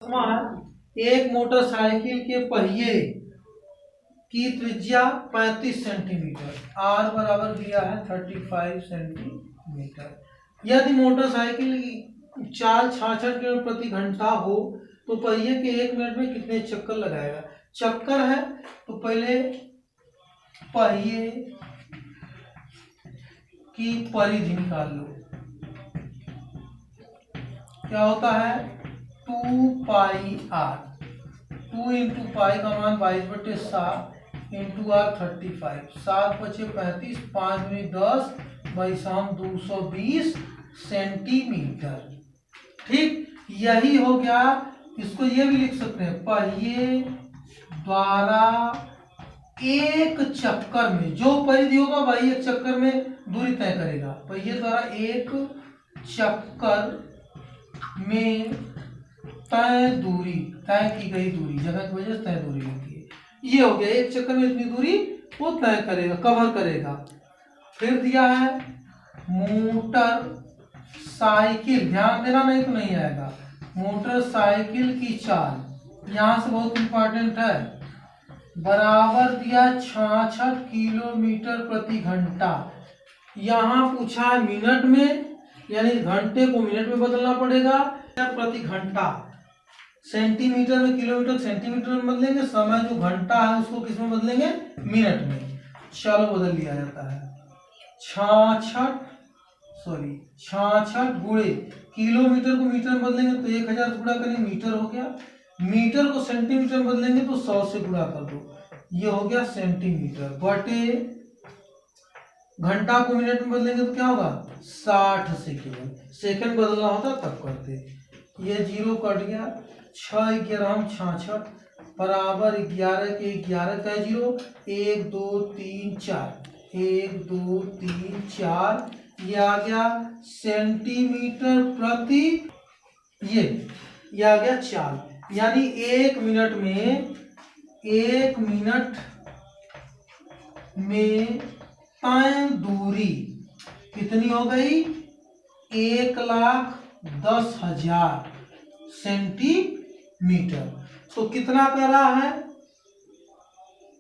एक मोटरसाइकिल के पहिए की त्रिज्या 35 सेंटीमीटर, आर बराबर दिया है 35 सेंटीमीटर। यदि मोटरसाइकिल की चाल 66 किलोमीटर प्रति घंटा हो तो पहिए के 1 मिनट में कितने चक्कर लगाएगा। चक्कर है तो पहले पहिए की परिधि निकाल लो। क्या होता है 2 पाई आर, 2 इंटू पाई का मान 22/7 इंटू आर 35, 7 बचे 35, 5 में 10 बाई शाम 220 सेंटीमीटर। ठीक, यही हो गया। इसको ये भी लिख सकते हैं पहिए द्वारा एक चक्कर में जो परिधि होगा वही एक चक्कर में दूरी तय करेगा। पहिए द्वारा एक चक्कर में तय दूरी, तय की गई दूरी, जगह की वजह से तय दूरी होती है। ये हो गया, एक चक्कर में इतनी दूरी वो तय करेगा, कवर करेगा। फिर दिया है मोटर साइकिल, ध्यान देना नहीं तो नहीं आएगा। मोटरसाइकिल की चाल यहां से बहुत इंपॉर्टेंट है, बराबर दिया 66 किलोमीटर प्रति घंटा। यहां पूछा है मिनट में, यानी घंटे को मिनट में बदलना पड़ेगा, प्रति घंटा। सेंटीमीटर में किलोमीटर सेंटीमीटर में बदलेंगे, समय जो घंटा है उसको किस में बदलेंगे, मिनट में। चलो बदल लिया जाता है 66 गुणे किलोमीटर को मीटर में बदलेंगे तो 1000 से गुणा करेंगे मीटर हो गया, मीटर को सेंटीमीटर में बदलेंगे तो 100 से गुणा कर दो, ये हो गया सेंटीमीटर। बटे घंटा को मिनट में बदलेंगे तो क्या होगा 60 सेकेंड। सेकेंड बदलना होता तब करते, ये 0 कट गया, 6 11 66 बराबर 11 के 11 का 0, 1 2 3 4, 1 2 3 4, ये आ गया सेंटीमीटर प्रति, ये आ गया चाल। यानी 1 मिनट में तय दूरी कितनी हो गई 1,10,000 सेंटीमीटर। तो कितना कर रहा है,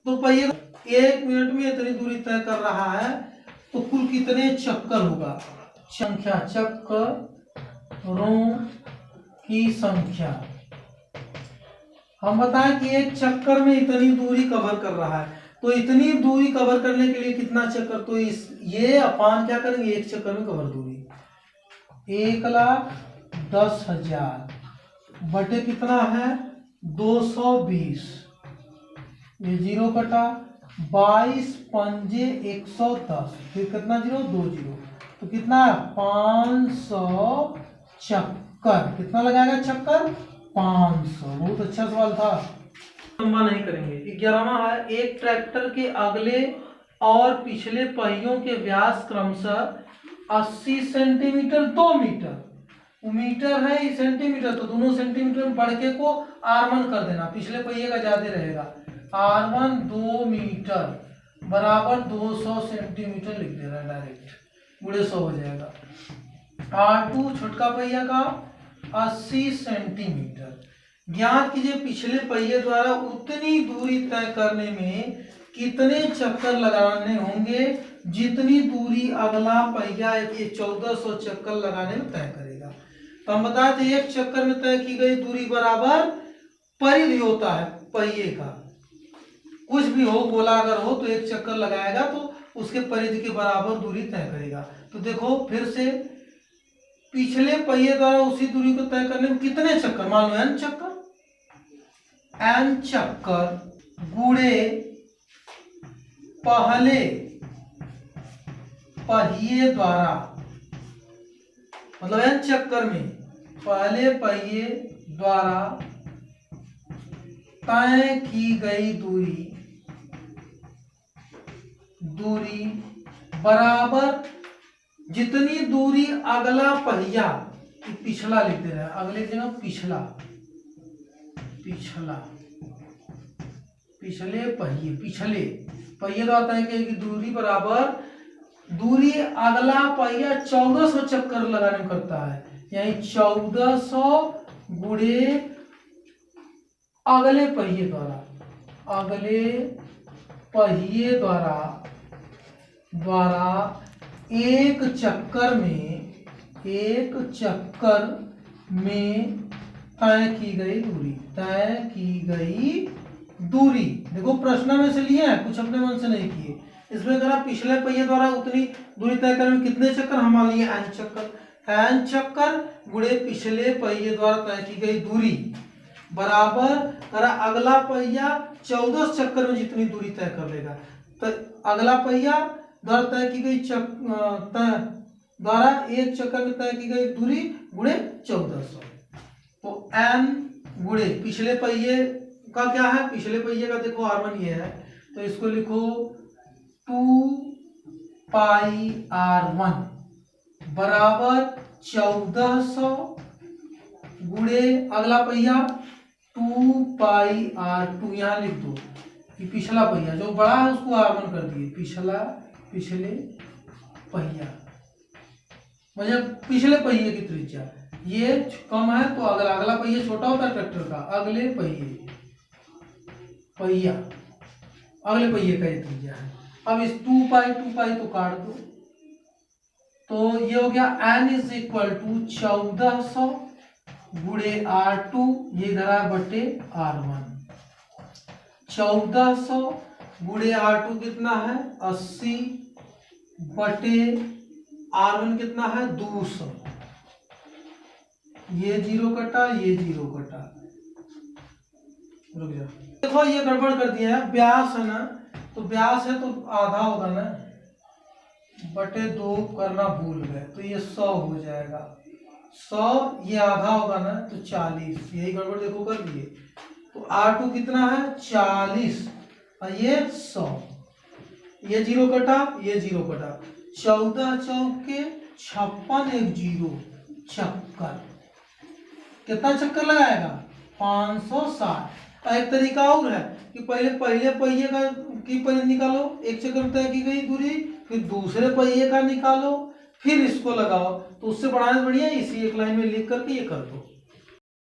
तो पहिए 1 मिनट में इतनी दूरी तय कर रहा है तो कुल कितने चक्कर होगा, संख्या चक्करों की संख्या। हम बताएं कि एक चक्कर में इतनी दूरी कवर कर रहा है, तो इतनी दूरी कवर करने के लिए कितना चक्कर, तो ये अपान क्या करेंगे, एक चक्कर में कवर दूरी 1,10,000 बटे कितना है 220, ये 0 कटा, 22 पंजे 110, फिर कितना 0 2 0, तो कितना 500 चक्कर। कितना लगाएगा चक्कर 500। बहुत अच्छा सवाल था, लंबा नहीं करेंगे। 11वां है एक ट्रैक्टर के अगले और पिछले पहियों के व्यास क्रमशः 80 सेंटीमीटर 2 मीटर, मीटर है सेंटीमीटर तो दोनों सेंटीमीटर में बढ़ के को R1 कर देना, पिछले पहिए का ज्यादा रहेगा। R1 2 मीटर बराबर 200 सेंटीमीटर लिख देना डायरेक्ट, गुणे 100 हो जाएगा। R2 छोटका पहिया का 80 सेंटीमीटर। ज्ञात कीजिए पिछले पहिए द्वारा उतनी दूरी तय करने में कितने चक्कर लगाने होंगे जितनी दूरी अगला पहिया ये 1400 चक्कर लगाने में तय करेगा। तो हम बताए थे एक चक्कर में तय की गई दूरी बराबर परिधि होता है पहिए का, कुछ भी हो गोला अगर हो तो एक चक्कर लगाएगा तो उसके परिधि के बराबर दूरी तय करेगा। तो देखो फिर से पिछले पहिए द्वारा उसी दूरी को तय करने में कितने चक्कर, मान लो n चक्कर, n चक्कर गुणे पहले पहिए द्वारा, मतलब n चक्कर में पहले पहिए द्वारा तय की गई दूरी बराबर जितनी दूरी अगला पहिया, पिछला लिख दे रहा है, अगले की जगह पिछले पहिए द्वारा तय की दूरी बराबर दूरी अगला पहिया 1400 चक्कर लगाने में करता है, यानी 1400 गुणे अगले पहिए द्वारा एक चक्कर में तय की गई दूरी। देखो प्रश्न में से लिए हैं, कुछ अपने मन से नहीं किए। इसमें अगर आप पिछले पहिए द्वारा उतनी दूरी तय करने में कितने चक्कर, हम मान लिए n चक्कर गुणे पिछले पहिए द्वारा तय की गई दूरी बराबर करा अगला पहिया 14 चक्कर में जितनी दूरी तय कर लेगा। तो अगला पहिया द्वारा तय की गई द्वारा एक चक्कर में तय की गई दूरी गुणे 1400। तो n गुणे पिछले पहिए का क्या है, पिछले पहिए का देखो r1 ये है, तो इसको लिखो 2 पाई r1 बराबर 1400 गुणे अगला पहिया 2 पाई r2। यहाँ लिख दो कि पिछला पहिया जो बड़ा है उसको r1 कर दिए, पिछले पहिया मतलब पिछले पहिए की त्रिज्या ये कम है तो अगला पहिया छोटा होता है ट्रैक्टर का, अगले पहिए का ये त्रिज्या है। अब इस 2 पाई तो काट दो, तो ये हो गया n इज इक्वल टू 1400 गुणे r2 ये धरा बटे r1। 1400 गुणे r2 कितना है 80 बटे r1 कितना है 200। ये जीरो कटा, ये जीरो कटा, रुक जा। देखो ये गड़बड़ कर दिया है, व्यास है ना, तो व्यास है तो आधा होगा ना, बटे 2 करना भूल गए तो ये 100 हो जाएगा। 100 ये आधा होगा ना तो 40, यही गड़बड़ देखो कर दिए। तो R2 कितना है 40 और ये 100, ये जीरो कटा, ये जीरो कटा, 14 चौके 56 एक जीरो चक्कर, कितना चक्कर लगाएगा 560। एक तरीका और है कि पहले पहिए का पहले निकालो, एक चक्कर में तय की गई दूरी, फिर दूसरे पहिए का निकालो, फिर इसको लगाओ, तो उससे बढ़ाने बढ़िया इसी एक लाइन में लिख करके ये कर दो।